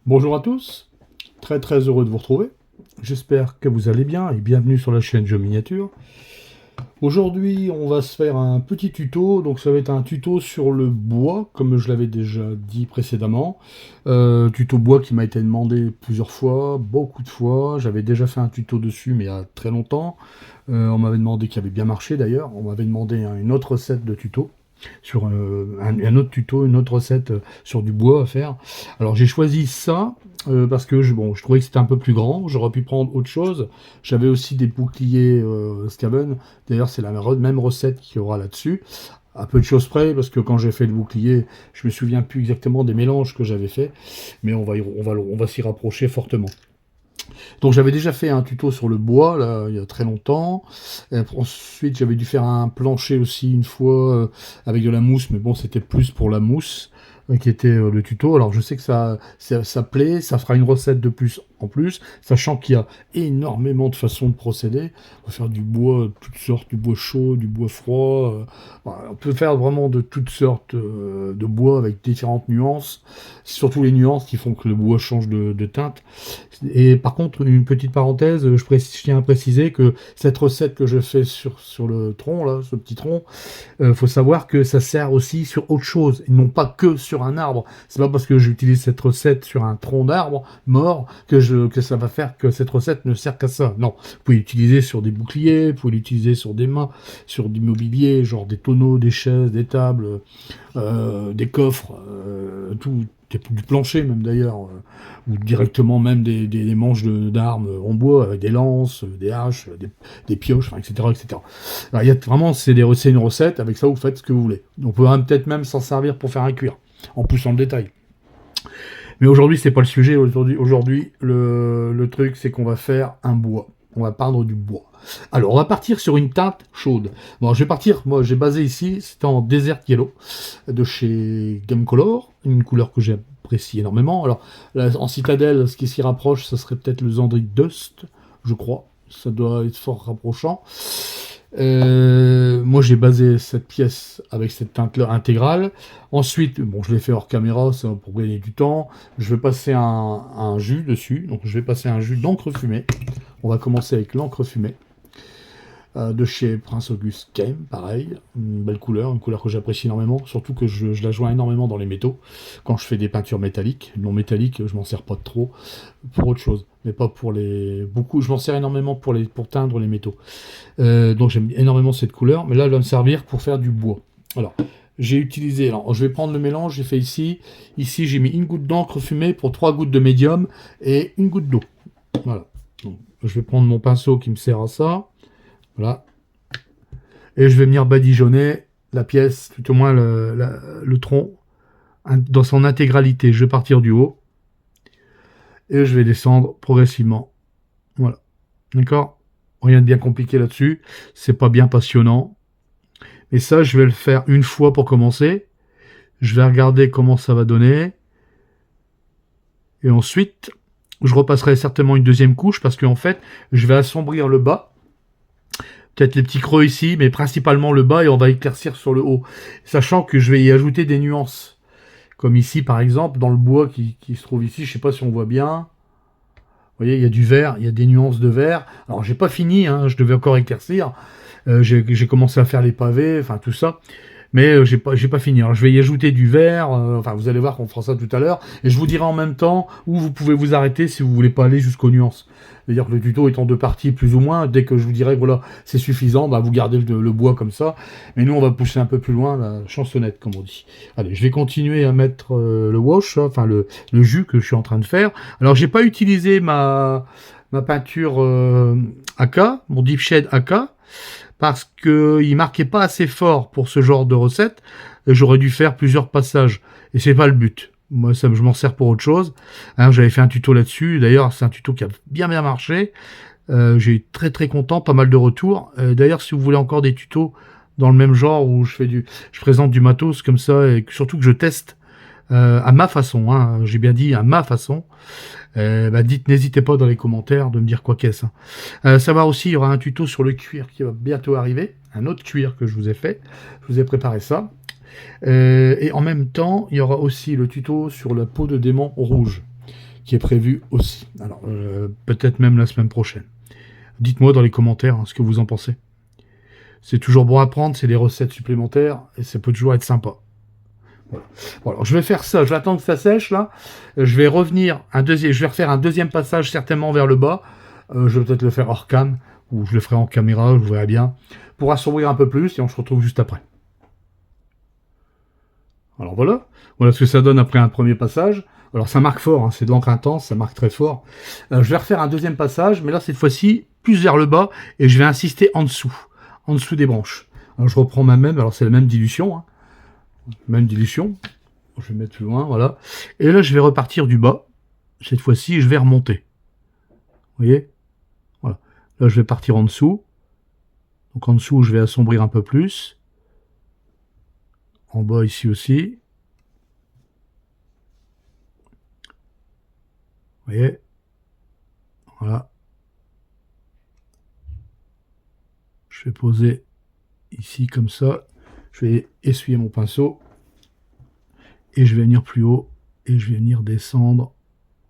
Bonjour à tous, très heureux de vous retrouver. J'espère que vous allez bien et bienvenue sur la chaîne Jeux Miniature. Aujourd'hui, on va se faire un petit tuto, donc ça va être un tuto sur le bois, comme je l'avais déjà dit précédemment. Tuto bois qui m'a été demandé plusieurs fois, beaucoup de fois. J'avais déjà fait un tuto dessus, mais il y a très longtemps. On m'avait demandé qu'il avait bien marché d'ailleurs. On m'avait demandé une autre recette de tuto sur un autre tuto, une autre recette sur du bois à faire. Alors j'ai choisi ça parce que je trouvais que c'était un peu plus grand, j'aurais pu prendre autre chose. J'avais aussi des boucliers Skaven, d'ailleurs c'est la même recette qu'il y aura là-dessus. À peu de choses près, parce que quand j'ai fait le bouclier, je me souviens plus exactement des mélanges que j'avais fait, mais on va s'y rapprocher fortement. Donc j'avais déjà fait un tuto sur le bois, là, il y a très longtemps. Et ensuite, j'avais dû faire un plancher aussi une fois avec de la mousse, mais bon, c'était plus pour la mousse qui était le tuto. Alors je sais que ça plaît, ça fera une recette de plus en plus, sachant qu'il y a énormément de façons de procéder. On peut faire du bois de toutes sortes, du bois chaud, du bois froid. On peut faire vraiment de toutes sortes de bois avec différentes nuances. Surtout les nuances qui font que le bois change de teinte. Et par contre, une petite parenthèse, je tiens à préciser que cette recette que je fais sur le tronc, là, ce petit tronc, faut savoir que ça sert aussi sur autre chose, et non pas que sur un arbre. C'est pas parce que j'utilise cette recette sur un tronc d'arbre mort que ça va faire que cette recette ne sert qu'à ça. Non, vous pouvez l'utiliser sur des boucliers, vous pouvez l'utiliser sur des mains, sur du mobilier, genre des tonneaux, des chaises, des tables, des coffres, tout, du plancher même d'ailleurs, ou directement même des manches d'armes en bois, avec des lances, des haches, des pioches, enfin, etc., etc. Alors, il y a vraiment, c'est une recette, avec ça vous faites ce que vous voulez. On peut peut-être même s'en servir pour faire un cuir, en poussant le détail. Mais aujourd'hui, c'est pas le sujet. Aujourd'hui, le truc, c'est qu'on va faire un bois. On va peindre du bois. Alors, on va partir sur une teinte chaude. Bon, je vais partir, moi, j'ai basé ici, c'était en Desert Yellow, de chez Gamecolor, une couleur que j'apprécie énormément. Alors, là, en citadelle, ce qui s'y rapproche, ça serait peut-être le Zandrik Dust, je crois. Ça doit être fort rapprochant. Moi j'ai basé cette pièce avec cette teinte-là intégrale. Ensuite, bon, je l'ai fait hors caméra, ça pour gagner du temps. Je vais passer un jus dessus. Donc je vais passer un jus d'encre fumée. On va commencer avec l'encre fumée de chez Prince August Game, pareil, une belle couleur, une couleur que j'apprécie énormément, surtout que je la joins énormément dans les métaux, quand je fais des peintures métalliques. Non métalliques, je m'en sers pas trop pour autre chose, mais pas pour les... Beaucoup, je m'en sers énormément pour teindre les métaux. Donc j'aime énormément cette couleur, mais là elle va me servir pour faire du bois. Alors, j'ai utilisé, alors je vais prendre le mélange, j'ai fait ici j'ai mis une goutte d'encre fumée pour 3 gouttes de médium et une goutte d'eau. Voilà. Donc, je vais prendre mon pinceau qui me sert à ça. Voilà. Et je vais venir badigeonner la pièce, tout au moins le tronc, dans son intégralité. Je vais partir du haut. Et je vais descendre progressivement. Voilà. D'accord ? Rien de bien compliqué là-dessus. C'est pas bien passionnant. Et ça, je vais le faire une fois pour commencer. Je vais regarder comment ça va donner. Et ensuite, je repasserai certainement une deuxième couche parce qu'en fait, je vais assombrir le bas. Peut-être les petits creux ici, mais principalement le bas et on va éclaircir sur le haut. Sachant que je vais y ajouter des nuances. Comme ici, par exemple, dans le bois qui se trouve ici, je ne sais pas si on voit bien. Vous voyez, il y a du vert, il y a des nuances de vert. Alors, j'ai pas fini, hein, je devais encore éclaircir. J'ai commencé à faire les pavés, enfin tout ça. Mais j'ai pas fini. Alors, je vais y ajouter du vert. Enfin, vous allez voir qu'on fera ça tout à l'heure. Et je vous dirai en même temps où vous pouvez vous arrêter si vous voulez pas aller jusqu'aux nuances. C'est-à-dire que le tuto est en 2 parties, plus ou moins. Dès que je vous dirai que voilà, c'est suffisant, bah, vous gardez le bois comme ça. Mais nous, on va pousser un peu plus loin la chansonnette, comme on dit. Allez, je vais continuer à mettre le wash, enfin le jus que je suis en train de faire. Alors, j'ai pas utilisé ma peinture AK, mon Deep Shade AK, parce qu'il marquait pas assez fort pour ce genre de recette. J'aurais dû faire plusieurs passages. Et c'est pas le but. Moi, je m'en sers pour autre chose. Hein, j'avais fait un tuto là-dessus. D'ailleurs, c'est un tuto qui a bien marché. J'ai été très content, pas mal de retours. D'ailleurs, si vous voulez encore des tutos dans le même genre où je présente du matos comme ça et surtout que je teste à ma façon, hein, j'ai bien dit à ma façon, n'hésitez pas dans les commentaires de me dire quoi qu'est-ce. Savoir aussi, il y aura un tuto sur le cuir qui va bientôt arriver, un autre cuir que je vous ai fait. Je vous ai préparé ça. Et en même temps, il y aura aussi le tuto sur la peau de démon rouge, qui est prévu aussi. Alors, peut-être même la semaine prochaine. Dites-moi dans les commentaires ce que vous en pensez. C'est toujours bon à prendre, c'est des recettes supplémentaires, et ça peut toujours être sympa. Voilà. Bon, alors je vais faire ça, je vais attendre que ça sèche là. Je vais revenir je vais refaire un deuxième passage certainement vers le bas. Je vais peut-être le faire hors cam, ou je le ferai en caméra, je verrai bien, pour assombrir un peu plus, et on se retrouve juste après. Alors voilà ce que ça donne après un premier passage. Alors ça marque fort, c'est de l'encre intense, ça marque très fort. Je vais refaire un deuxième passage, mais là cette fois-ci plus vers le bas, et je vais insister en dessous des branches. Alors je reprends alors c'est la même dilution, même dilution. Je vais mettre plus loin, voilà. Et là je vais repartir du bas. Cette fois-ci je vais remonter. Vous voyez? Voilà. Là je vais partir en dessous. Donc en dessous je vais assombrir un peu plus. En bas ici aussi. Vous voyez? Voilà. Je vais poser ici comme ça. Je vais essuyer mon pinceau. Et je vais venir plus haut. Et je vais venir descendre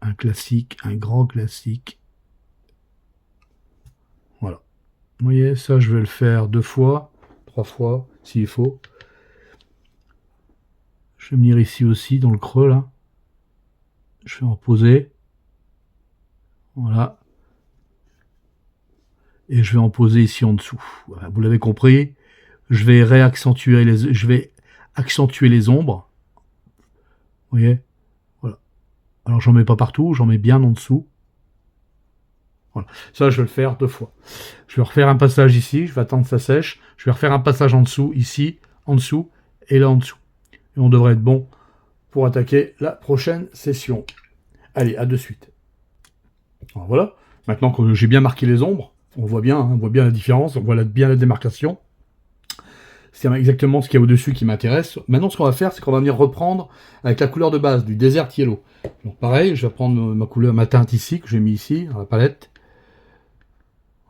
un classique, un grand classique. Voilà. Vous voyez, ça je vais le faire 2 fois, 3 fois, s'il faut. Je vais venir ici aussi, dans le creux, là. Je vais en poser. Voilà. Et je vais en poser ici en dessous. Voilà, vous l'avez compris. Je vais accentuer les ombres. Vous voyez? Voilà. Alors j'en mets pas partout, j'en mets bien en dessous. Voilà. Ça, je vais le faire 2 fois. Je vais refaire un passage ici, je vais attendre que ça sèche. Je vais refaire un passage en dessous, ici, en dessous, et là en dessous. Et on devrait être bon pour attaquer la prochaine session. Allez, à de suite. Alors voilà. Maintenant que j'ai bien marqué les ombres, on voit bien la différence, on voit bien la démarcation. C'est exactement ce qu'il y a au-dessus qui m'intéresse. Maintenant, ce qu'on va faire, c'est qu'on va venir reprendre avec la couleur de base, du Desert Yellow. Donc pareil, je vais prendre ma teinte ici, que j'ai mis ici, dans la palette.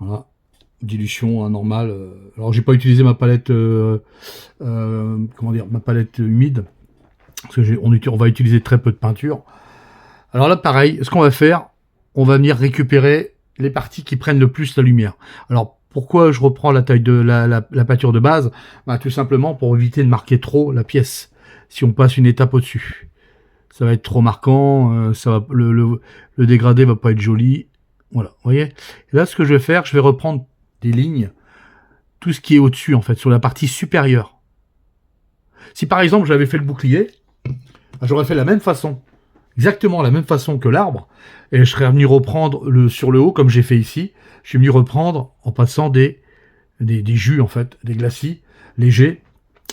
Voilà. Dilution normale. Alors, j'ai pas utilisé ma palette, ma palette humide. Parce que on va utiliser très peu de peinture. Alors là, pareil, ce qu'on va faire, on va venir récupérer les parties qui prennent le plus la lumière. Alors, pourquoi je reprends la taille de la peinture de base? Tout simplement pour éviter de marquer trop la pièce. Si on passe une étape au-dessus, ça va être trop marquant, le dégradé va pas être joli. Voilà, vous voyez. Et là, ce que je vais faire, je vais reprendre des lignes, tout ce qui est au-dessus, en fait, sur la partie supérieure. Si par exemple, j'avais fait le bouclier, j'aurais fait la même façon, exactement la même façon que l'arbre, et je serais venu reprendre sur le haut, comme j'ai fait ici. Je suis venu reprendre en passant des jus, en fait, des glacis légers.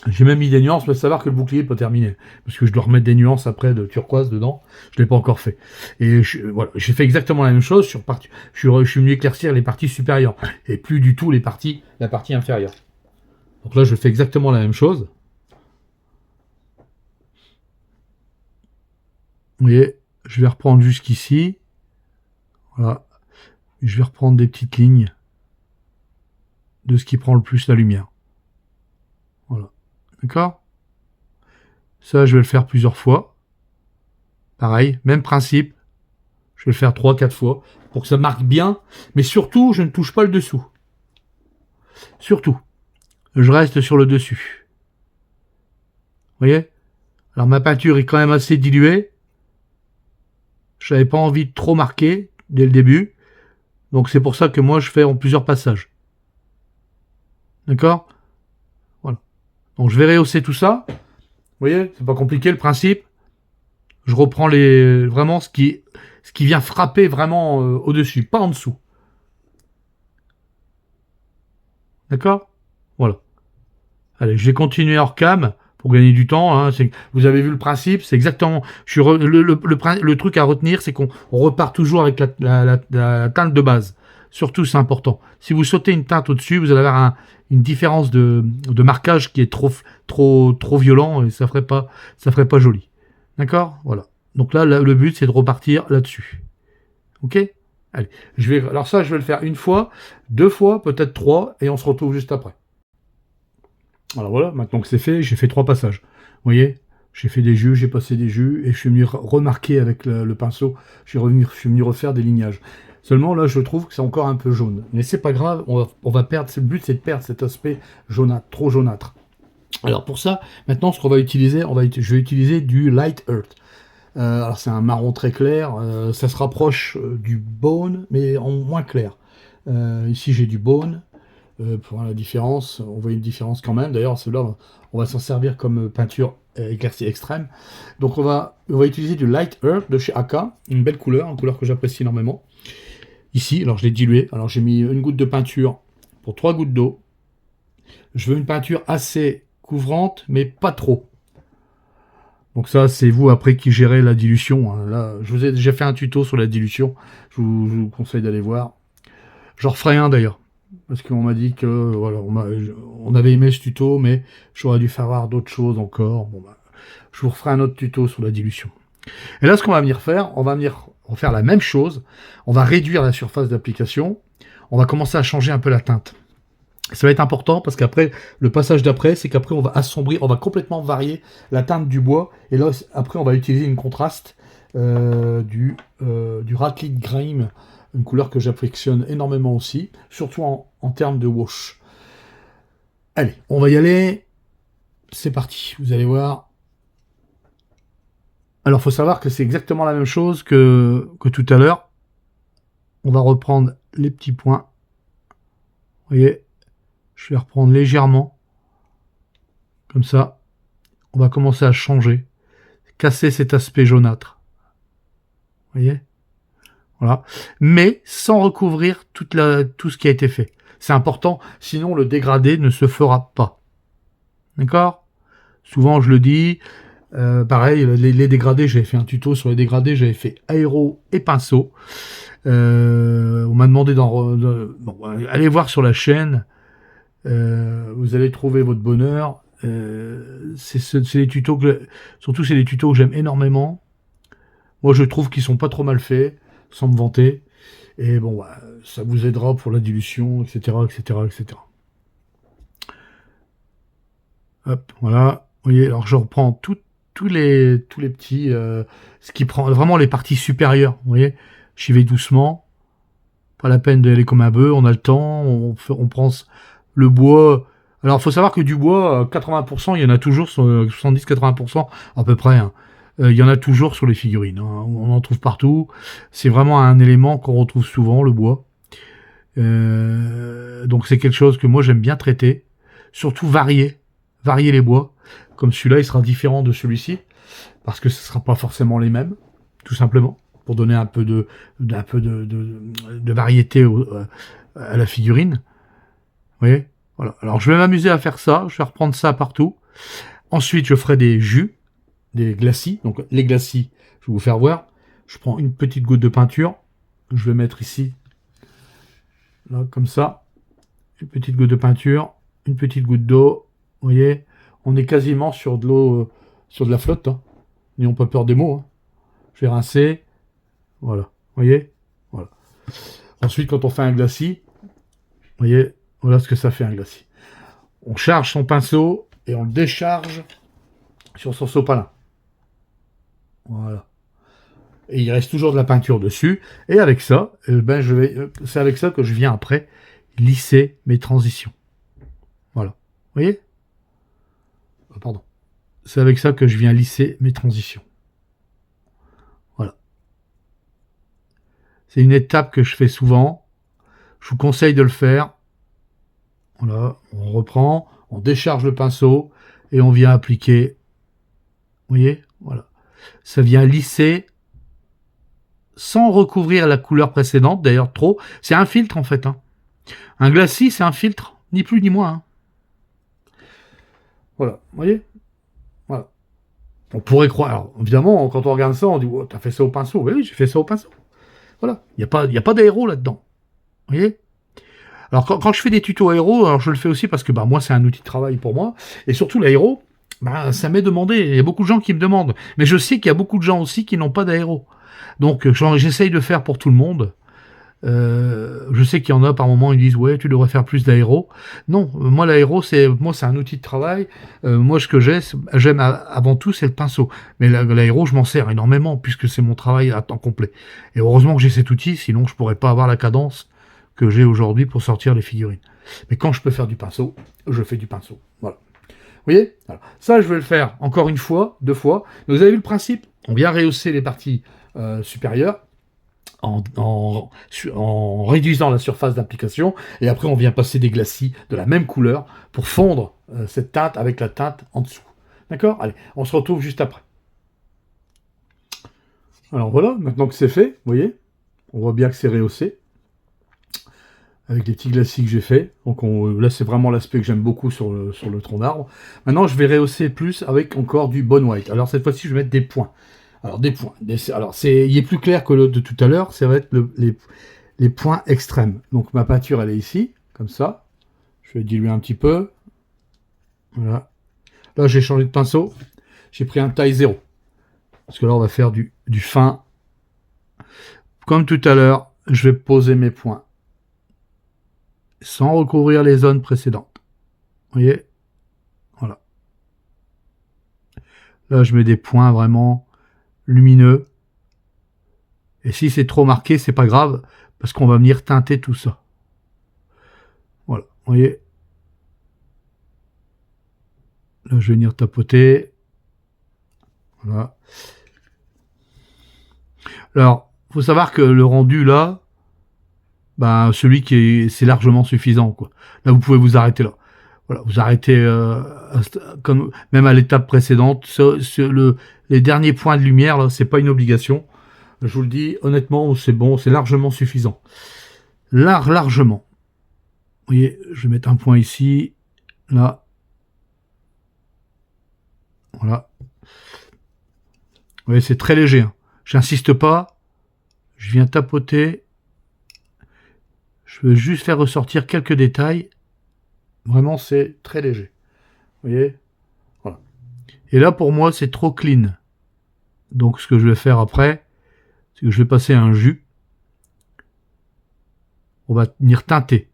J'ai même mis des nuances, mais savoir que le bouclier n'est pas terminé. Parce que je dois remettre des nuances après de turquoise dedans. Je ne l'ai pas encore fait. Et voilà, j'ai fait exactement la même chose. Je suis venu éclaircir les parties supérieures. Et plus du tout la partie inférieure. Donc là, je fais exactement la même chose. Vous voyez, je vais reprendre jusqu'ici. Voilà. Je vais reprendre des petites lignes de ce qui prend le plus la lumière. Voilà. D'accord? Ça, je vais le faire plusieurs fois. Pareil, même principe. Je vais le faire 3-4 fois pour que ça marque bien. Mais surtout, je ne touche pas le dessous. Surtout. Je reste sur le dessus. Vous voyez? Alors ma peinture est quand même assez diluée. Je n'avais pas envie de trop marquer dès le début. Donc c'est pour ça que moi je fais en plusieurs passages. D'accord? Voilà. Donc je vais rehausser tout ça. Vous voyez? C'est pas compliqué le principe. Je reprends vraiment ce qui vient frapper vraiment au-dessus, pas en dessous. D'accord? Voilà. Allez, je vais continuer hors cam pour gagner du temps. Vous avez vu le principe, c'est exactement... Le truc à retenir, c'est qu'on repart toujours avec la teinte de base. Surtout, c'est important. Si vous sautez une teinte au-dessus, vous allez avoir une différence de marquage qui est trop violent et ça ferait pas joli. D'accord? Voilà. Donc là, le but, c'est de repartir là-dessus. Ok? Allez. Alors ça, je vais le faire 1 fois, 2 fois, peut-être 3, et on se retrouve juste après. Alors voilà, maintenant que c'est fait, j'ai fait 3 passages. Vous voyez? J'ai fait des jus, j'ai passé des jus, et je suis venu remarquer avec le pinceau, je suis venu refaire des lignages. Seulement, là, je trouve que c'est encore un peu jaune. Mais c'est pas grave, on va perdre, le but, c'est de perdre cet aspect jaunâtre, trop jaunâtre. Alors pour ça, maintenant, ce qu'on va utiliser, je vais utiliser du Light Earth. Alors c'est un marron très clair, ça se rapproche du Bone, mais en moins clair. Ici, j'ai du Bone. Pour voir la différence, on voit une différence quand même. D'ailleurs, celui-là, on va s'en servir comme peinture éclaircie extrême. Donc on va utiliser du Light Earth de chez AK, une belle couleur, une couleur que j'apprécie énormément. Ici, alors je l'ai dilué, alors j'ai mis une goutte de peinture pour 3 gouttes d'eau. Je veux une peinture assez couvrante, mais pas trop. Donc ça, c'est vous après qui gérez la dilution, hein. Là, je vous ai déjà fait un tuto sur la dilution, je vous conseille d'aller voir. J'en referai un d'ailleurs. Parce qu'on m'a dit que voilà, on avait aimé ce tuto, mais j'aurais dû faire voir d'autres choses encore. Bon, bah, je vous referai un autre tuto sur la dilution. Et là, ce qu'on va venir faire, on va venir refaire la même chose. On va réduire la surface d'application. On va commencer à changer un peu la teinte. Ça va être important parce qu'après, le passage d'après, c'est qu'après, on va assombrir, on va complètement varier la teinte du bois. Et là, après, on va utiliser une contraste du Raclette Grime, une couleur que j'affectionne énormément aussi, surtout en termes de wash. Allez, on va y aller. C'est parti, vous allez voir. Alors, il faut savoir que c'est exactement la même chose que tout à l'heure. On va reprendre les petits points. Vous voyez, je vais reprendre légèrement. Comme ça, on va commencer à changer. Casser cet aspect jaunâtre. Vous voyez ? Voilà. Mais sans recouvrir tout ce qui a été fait. C'est important, sinon le dégradé ne se fera pas. D'accord ? Souvent, je le dis, pareil, les dégradés, j'avais fait un tuto sur les dégradés, j'avais fait aéro et pinceau. On m'a demandé bon, allez voir sur la chaîne, vous allez trouver votre bonheur. C'est des tutos surtout c'est des tutos que j'aime énormément. Moi, je trouve qu'ils sont pas trop mal faits, sans me vanter. Et bon, bah, ça vous aidera pour la dilution, etc., etc., etc. Hop, voilà. Vous voyez, alors je reprends tous les petits, ce qui prend vraiment les parties supérieures. Vous voyez, j'y vais doucement. Pas la peine d'aller comme un bœuf. On a le temps. On prend le bois. Alors, il faut savoir que du bois, 80%, il y en a toujours, 70-80% à peu près. Hein. Il y en a toujours sur les figurines. Hein. On en trouve partout. C'est vraiment un élément qu'on retrouve souvent, le bois. Donc c'est quelque chose que moi j'aime bien traiter. Surtout varier les bois. Comme celui-là, il sera différent de celui-ci. Parce que ce ne sera pas forcément les mêmes, tout simplement. Pour donner un peu de variété à la figurine. Vous voyez ? Voilà. Alors je vais m'amuser à faire ça. Je vais reprendre ça partout. Ensuite, je ferai des jus, des glacis. Donc les glacis, je vais vous faire voir. Je prends une petite goutte de peinture. Je vais mettre ici. Là, comme ça. Une petite goutte de peinture. Une petite goutte d'eau. Vous voyez ? On est quasiment sur de l'eau, sur de la flotte. Hein. N'ayons pas peur des mots. Hein. Je vais rincer. Voilà. Vous voyez ? Voilà. Ensuite, quand on fait un glacis, vous voyez, voilà ce que ça fait un glacis. On charge son pinceau et on le décharge sur son sopalin. Voilà. Et il reste toujours de la peinture dessus. Et avec ça, c'est avec ça que je viens après lisser mes transitions. Voilà. Vous voyez ? Pardon. C'est avec ça que je viens lisser mes transitions. Voilà. C'est une étape que je fais souvent. Je vous conseille de le faire. Voilà, on reprend, on décharge le pinceau et on vient appliquer. Vous voyez ? Voilà. Ça vient lisser sans recouvrir la couleur précédente, d'ailleurs trop. C'est un filtre en fait. Hein. Un glacis, c'est un filtre, ni plus ni moins. Hein. Voilà, vous voyez ? Voilà. On pourrait croire, alors, évidemment, quand on regarde ça, on dit oh, t'as fait ça au pinceau. Oui, j'ai fait ça au pinceau. Voilà, il n'y a pas d'aéro là-dedans. Vous voyez ? Alors quand je fais des tutos aéro, alors je le fais aussi parce que bah, moi c'est un outil de travail pour moi. Et surtout l'aéro, bah, ça m'est demandé. Il y a beaucoup de gens qui me demandent. Mais je sais qu'il y a beaucoup de gens aussi qui n'ont pas d'aéro. Donc j'essaye de faire pour tout le monde. Je sais qu'il y en a par moment, ils disent ouais, tu devrais faire plus d'aéro. Non, moi l'aéro c'est un outil de travail. Moi ce que j'aime avant tout c'est le pinceau. Mais l'aéro je m'en sers énormément puisque c'est mon travail à temps complet. Et heureusement que j'ai cet outil, sinon je pourrais pas avoir la cadence que j'ai aujourd'hui pour sortir les figurines. Mais quand je peux faire du pinceau, je fais du pinceau. Voilà. Vous voyez? Alors, ça je vais le faire encore une fois, 2 fois. Mais vous avez vu le principe? On vient rehausser les parties supérieures. En réduisant la surface d'application, et après on vient passer des glacis de la même couleur pour fondre cette teinte avec la teinte en dessous. D'accord? Allez, on se retrouve juste après. Alors voilà, maintenant que c'est fait, vous voyez, on voit bien que c'est rehaussé, avec les petits glacis que j'ai fait. Donc là c'est vraiment l'aspect que j'aime beaucoup sur le tronc d'arbre. Maintenant je vais rehausser plus avec encore du Bone White. Alors cette fois-ci je vais mettre des points. Alors des points. Alors il est plus clair que le de tout à l'heure, ça va être les points extrêmes. Donc ma peinture elle est ici, comme ça. Je vais diluer un petit peu. Voilà. Là j'ai changé de pinceau. J'ai pris un taille 0. Parce que là on va faire du fin. Comme tout à l'heure, je vais poser mes points. Sans recouvrir les zones précédentes. Vous voyez? Voilà. Là je mets des points vraiment lumineux. Et si c'est trop marqué, c'est pas grave, parce qu'on va venir teinter tout ça. Voilà, vous voyez. Là, je vais venir tapoter. Voilà. Alors, faut savoir que le rendu là, ben, celui qui est, c'est largement suffisant, quoi. Là, vous pouvez vous arrêter là. Voilà, vous arrêtez comme même à l'étape précédente. Les derniers points de lumière, là, c'est pas une obligation. Je vous le dis, honnêtement, c'est bon, c'est largement suffisant. Largement. Vous voyez, je vais mettre un point ici, là. Voilà. Vous voyez, c'est très léger. Hein. J'insiste pas. Je viens tapoter. Je veux juste faire ressortir quelques détails. Vraiment, c'est très léger. Vous voyez? Voilà. Et là, pour moi, c'est trop clean. Donc, ce que je vais faire après, c'est que je vais passer un jus. On va venir teinter.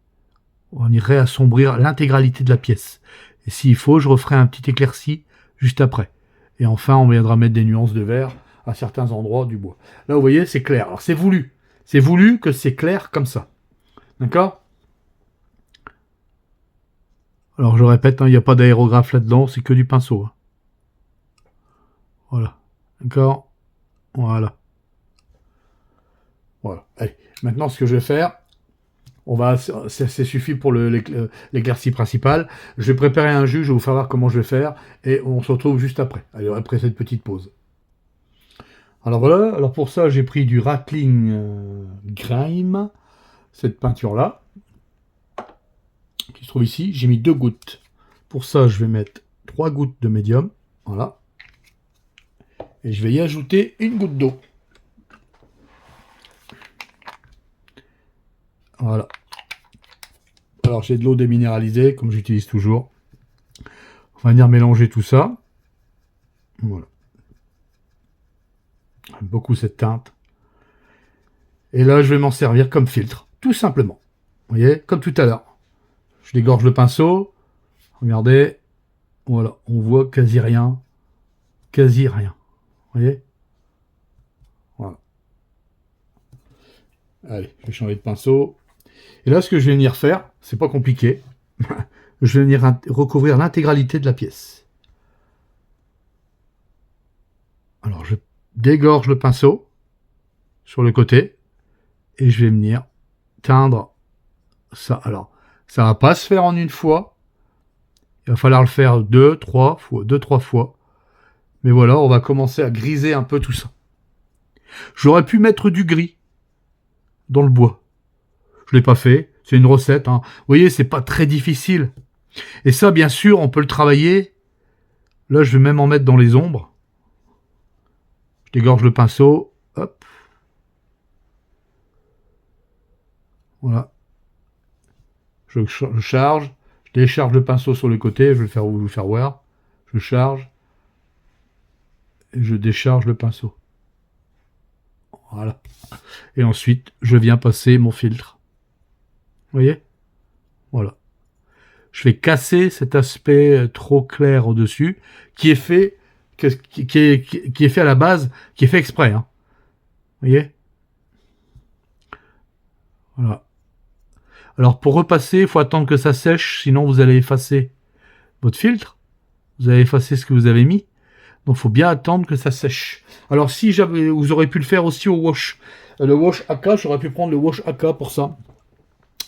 On va venir réassombrir l'intégralité de la pièce. Et s'il faut, je referai un petit éclairci juste après. Et enfin, on viendra mettre des nuances de vert à certains endroits du bois. Là, vous voyez, c'est clair. Alors, c'est voulu. C'est voulu que c'est clair comme ça. D'accord? Alors, je répète, il n'y a pas d'aérographe là-dedans, c'est que du pinceau. Hein. Voilà. D'accord? Voilà. Voilà. Allez. Maintenant, ce que je vais faire, c'est suffit pour l'éclaircie principale. Je vais préparer un jus, je vais vous faire voir comment je vais faire, et on se retrouve juste après. Allez, après cette petite pause. Alors voilà, alors pour ça, j'ai pris du Rattling Grime, cette peinture-là, qui se trouve ici. J'ai mis 2 gouttes. Pour ça, je vais mettre 3 gouttes de médium, voilà. Et je vais y ajouter 1 goutte d'eau. Voilà. Alors j'ai de l'eau déminéralisée, comme j'utilise toujours. On va venir mélanger tout ça. Voilà. J'aime beaucoup cette teinte. Et là, je vais m'en servir comme filtre, tout simplement. Vous voyez, comme tout à l'heure. Je dégorge le pinceau. Regardez. Voilà, on voit quasi rien. Quasi rien. Vous voyez? Voilà. Allez, je vais changer de pinceau. Et là, ce que je vais venir faire, c'est pas compliqué. Je vais venir recouvrir l'intégralité de la pièce. Alors, je dégorge le pinceau sur le côté et je vais venir teindre ça. Alors, ça va pas se faire en une fois. Il va falloir le faire 2-3 fois. Mais voilà, on va commencer à griser un peu tout ça. J'aurais pu mettre du gris dans le bois. Je l'ai pas fait. C'est une recette. Hein. Vous voyez, c'est pas très difficile. Et ça, bien sûr, on peut le travailler. Là, je vais même en mettre dans les ombres. Je dégorge le pinceau. Hop. Voilà. Je charge. Je décharge le pinceau sur le côté. Je vais vous faire voir. Je charge. Et je décharge le pinceau. Voilà. Et ensuite, je viens passer mon filtre. Vous voyez? Voilà. Je vais casser cet aspect trop clair au-dessus, qui est fait, qui est fait à la base, qui est fait exprès. Hein. Vous voyez? Voilà. Alors pour repasser, il faut attendre que ça sèche, sinon vous allez effacer votre filtre. Vous allez effacer ce que vous avez mis. Donc il faut bien attendre que ça sèche. Alors si j'avais, vous aurez pu le faire aussi au wash. Le wash AK, j'aurais pu prendre le wash AK pour ça.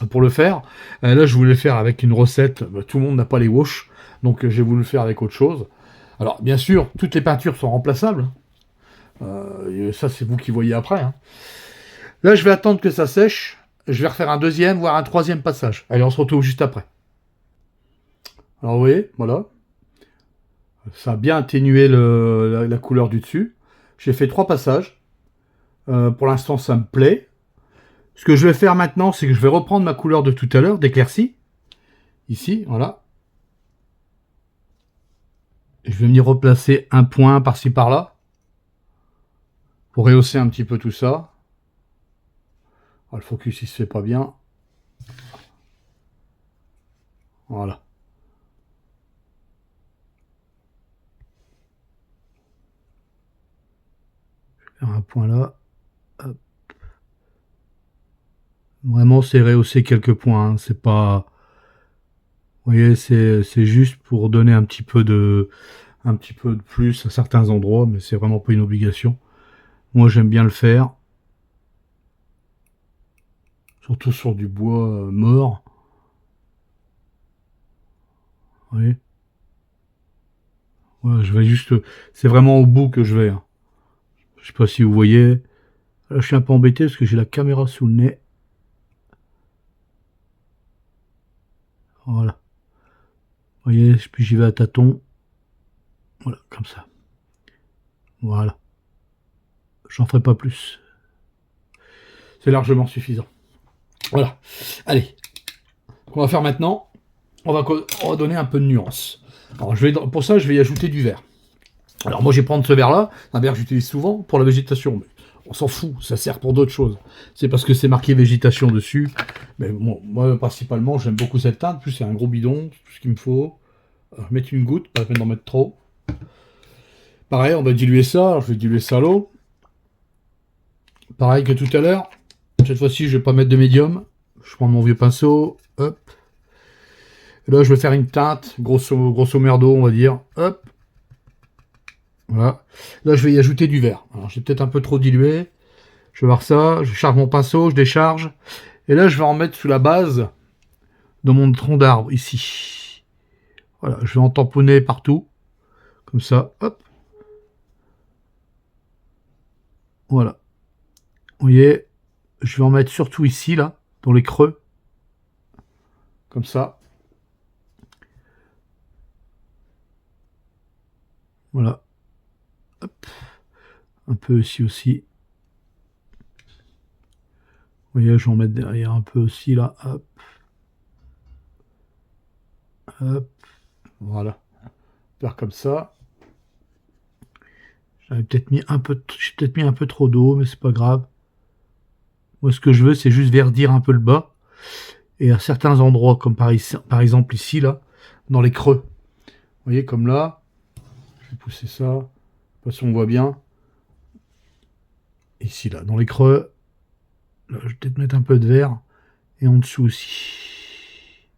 Pour le faire. Là je voulais le faire avec une recette. Tout le monde n'a pas les wash. Donc j'ai voulu le faire avec autre chose. Alors bien sûr, toutes les peintures sont remplaçables. Ça c'est vous qui voyez après. Hein. Là je vais attendre que ça sèche. Je vais refaire un deuxième, voire un troisième passage. Allez, on se retrouve juste après. Alors vous voyez, voilà. Ça a bien atténué la couleur du dessus. J'ai fait 3 passages. Pour l'instant, ça me plaît. Ce que je vais faire maintenant, c'est que je vais reprendre ma couleur de tout à l'heure, d'éclaircie. Ici, voilà. Et je vais venir replacer un point par-ci par-là. Pour rehausser un petit peu tout ça. Ah, le focus, il se fait pas bien. Voilà. Je vais faire un point là. Hop. Vraiment, c'est rehausser quelques points. Hein. C'est pas... Vous voyez, c'est juste pour donner un petit peu de plus à certains endroits, mais c'est vraiment pas une obligation. Moi, j'aime bien le faire. Surtout sur du bois mort. Vous voyez? Ouais, je vais juste... C'est vraiment au bout que je vais. Hein. Je sais pas si vous voyez. Là, je suis un peu embêté parce que j'ai la caméra sous le nez. Voilà. Vous voyez, puis j'y vais à tâtons. Voilà, comme ça. Voilà. J'en ferai pas plus. C'est largement suffisant. Voilà. Allez. Ce qu'on va faire maintenant, on va donner un peu de nuance. Alors, pour ça, je vais y ajouter du vert. Alors, moi, je vais prendre ce vert-là. Un vert que j'utilise souvent pour la végétation. Mais on s'en fout, ça sert pour d'autres choses. C'est parce que c'est marqué végétation dessus. Mais bon, moi, principalement, j'aime beaucoup cette teinte. En plus, c'est un gros bidon, tout ce qu'il me faut. Alors, je vais mettre une goutte, pas la peine d'en mettre trop. Pareil, on va diluer ça. Alors, je vais diluer ça à l'eau. Pareil que tout à l'heure. Cette fois-ci, je vais pas mettre de médium. Je prends mon vieux pinceau. Hop. Et là, je vais faire une teinte, grosso merdo, on va dire. Hop. Voilà. Là, je vais y ajouter du vert. Alors, j'ai peut-être un peu trop dilué. Je vais voir ça. Je charge mon pinceau, je décharge. Et là, je vais en mettre sous la base de mon tronc d'arbre, ici. Voilà, je vais en tamponner partout. Comme ça, hop. Voilà. Vous voyez, je vais en mettre surtout ici, là, dans les creux. Comme ça. Voilà. Hop. Un peu ici aussi. Vous voyez, je vais en mettre derrière un peu aussi, là. Hop. Hop. Voilà. Faire comme ça. J'ai peut-être mis un peu trop d'eau, mais c'est pas grave. Moi, ce que je veux, c'est juste verdir un peu le bas. Et à certains endroits, comme par exemple ici, là, dans les creux. Vous voyez, comme là. Je vais pousser ça. De toute façon, on voit bien. Ici, là, dans les creux. Là, je vais peut-être mettre un peu de vert. Et en dessous aussi.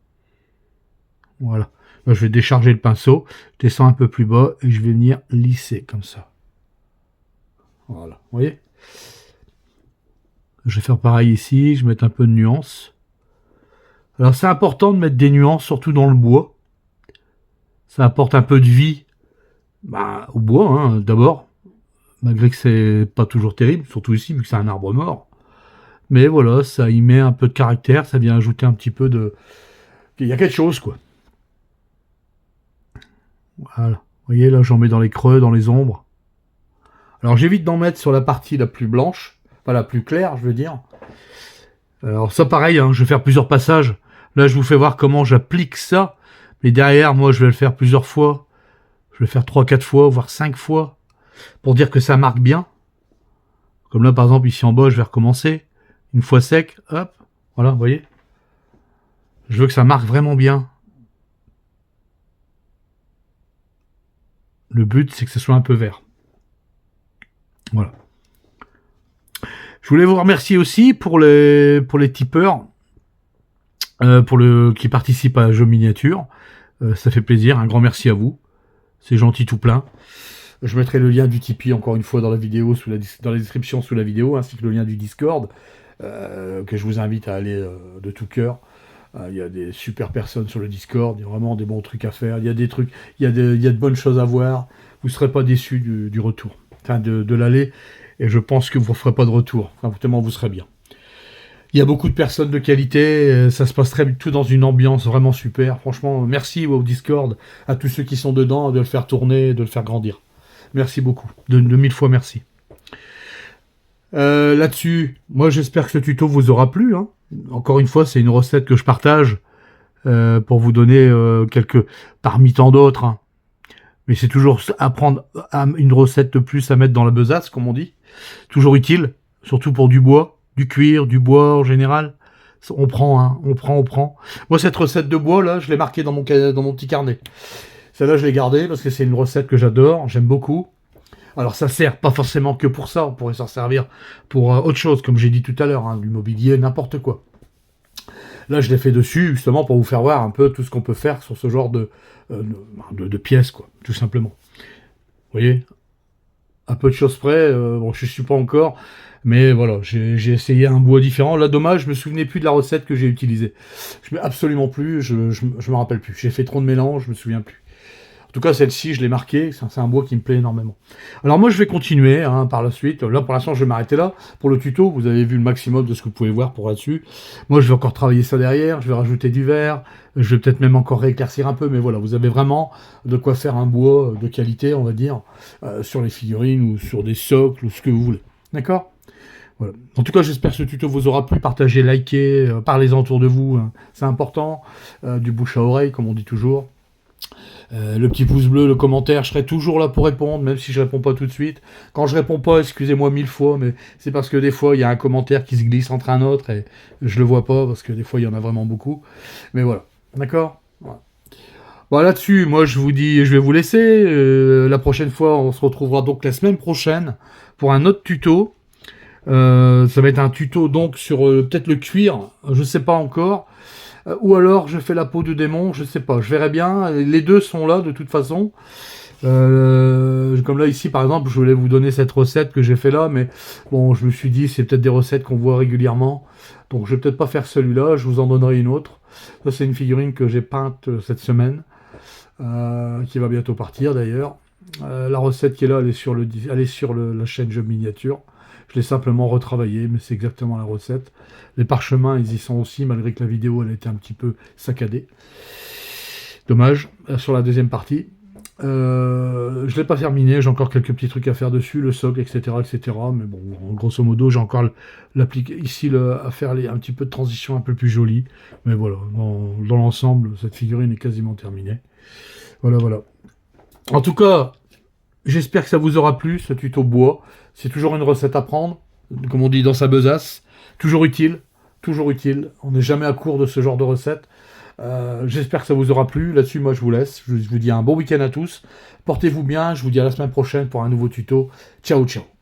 Voilà. Là, je vais décharger le pinceau. Je descends un peu plus bas. Et je vais venir lisser comme ça. Voilà. Vous voyez ? Je vais faire pareil ici. Je vais mettre un peu de nuance. Alors, c'est important de mettre des nuances, surtout dans le bois. Ça apporte un peu de vie au bois, hein, d'abord. Malgré que c'est pas toujours terrible, surtout ici, vu que c'est un arbre mort. Mais voilà, ça y met un peu de caractère, ça vient ajouter un petit peu de... Il y a quelque chose, quoi. Voilà. Vous voyez, là, j'en mets dans les creux, dans les ombres. Alors, j'évite d'en mettre sur la partie la plus blanche, enfin la plus claire, je veux dire. Alors, ça, pareil, hein, je vais faire plusieurs passages. Là, je vous fais voir comment j'applique ça. Mais derrière, moi, je vais le faire plusieurs fois. Je vais le faire 3-4 fois, voire 5 fois. Pour dire que ça marque bien. Comme là, par exemple, ici en bas, je vais recommencer. Une fois sec, hop, voilà, vous voyez. Je veux que ça marque vraiment bien. Le but, c'est que ce soit un peu vert. Voilà. Je voulais vous remercier aussi pour les tipeurs qui participent à Jeux Miniature. Ça fait plaisir, un grand merci à vous. C'est gentil tout plein. Je mettrai le lien du Tipeee encore une fois dans la vidéo, dans la description sous la vidéo, ainsi que le lien du Discord, que je vous invite à aller de tout cœur. Il y a des super personnes sur le Discord, il y a vraiment des bons trucs à faire, il y a des trucs, il y a de bonnes choses à voir. Vous ne serez pas déçus du retour, enfin de l'aller, et je pense que vous ne ferez pas de retour. Enfin, tellement vous serez bien. Il y a beaucoup de personnes de qualité, ça se passe très tout dans une ambiance vraiment super. Franchement, merci au Discord, à tous ceux qui sont dedans, de le faire tourner, de le faire grandir. Merci beaucoup, de 1000 fois merci. Là-dessus, moi j'espère que ce tuto vous aura plu. Hein. Encore une fois, c'est une recette que je partage pour vous donner quelques, parmi tant d'autres. Hein. Mais c'est toujours apprendre une recette de plus à mettre dans la besace, comme on dit. Toujours utile, surtout pour du bois, du cuir, du bois en général. On prend, hein, on prend. Moi, cette recette de bois, là, je l'ai marquée dans mon petit carnet. Celle-là, je l'ai gardée parce que c'est une recette que j'adore, j'aime beaucoup. Alors, ça sert pas forcément que pour ça, on pourrait s'en servir pour autre chose, comme j'ai dit tout à l'heure, hein, du mobilier, n'importe quoi. Là, je l'ai fait dessus, justement, pour vous faire voir un peu tout ce qu'on peut faire sur ce genre de pièces, quoi, tout simplement. Vous voyez, un peu de choses près, bon, je ne suis pas encore, mais voilà, j'ai essayé un bois différent. Là, dommage, je me souvenais plus de la recette que j'ai utilisée. Je ne absolument plus, je me rappelle plus. J'ai fait trop de mélange, je me souviens plus. En tout cas, celle-ci, je l'ai marquée, c'est un bois qui me plaît énormément. Alors moi, je vais continuer hein, par la suite. Là, pour l'instant, je vais m'arrêter là. Pour le tuto, vous avez vu le maximum de ce que vous pouvez voir pour là-dessus. Moi, je vais encore travailler ça derrière, je vais rajouter du verre, je vais peut-être même encore rééclaircir un peu, mais voilà, vous avez vraiment de quoi faire un bois de qualité, on va dire, sur les figurines ou sur des socles ou ce que vous voulez. D'accord ? Voilà. En tout cas, j'espère que ce tuto vous aura plu. Partagez, likez, parlez-en autour de vous, hein. C'est important. Du bouche à oreille, comme on dit toujours. Le petit pouce bleu, le commentaire, je serai toujours là pour répondre, même si je réponds pas tout de suite. Quand je réponds pas, excusez-moi 1000 fois, mais c'est parce que des fois, il y a un commentaire qui se glisse entre un autre et je le vois pas, parce que des fois, il y en a vraiment beaucoup. Mais voilà, d'accord ? Voilà. Bon, là-dessus, moi, je vous dis, je vais vous laisser. La prochaine fois, on se retrouvera donc la semaine prochaine pour un autre tuto. Ça va être un tuto donc sur peut-être le cuir, je sais pas encore. Ou alors je fais la peau de démon, je sais pas, je verrai bien. Les deux sont là de toute façon. Comme là ici par exemple, je voulais vous donner cette recette que j'ai fait là, mais bon, je me suis dit c'est peut-être des recettes qu'on voit régulièrement. Donc je vais peut-être pas faire celui-là, je vous en donnerai une autre. Ça c'est une figurine que j'ai peinte cette semaine, qui va bientôt partir d'ailleurs. La recette qui est là, elle est sur la chaîne Jeux Miniature. Je l'ai simplement retravaillé, mais c'est exactement la recette. Les parchemins, ils y sont aussi, malgré que la vidéo, elle a été un petit peu saccadée. Dommage, sur la deuxième partie. Je ne l'ai pas terminé, j'ai encore quelques petits trucs à faire dessus, le socle, etc. etc. Mais bon, grosso modo, j'ai encore ici à faire un petit peu de transition un peu plus jolie. Mais voilà, dans l'ensemble, cette figurine est quasiment terminée. Voilà, voilà. En tout cas, j'espère que ça vous aura plu, ce tuto bois. C'est toujours une recette à prendre, comme on dit dans sa besace. Toujours utile, toujours utile. On n'est jamais à court de ce genre de recette. J'espère que ça vous aura plu. Là-dessus, moi, je vous laisse. Je vous dis un bon week-end à tous. Portez-vous bien. Je vous dis à la semaine prochaine pour un nouveau tuto. Ciao, ciao.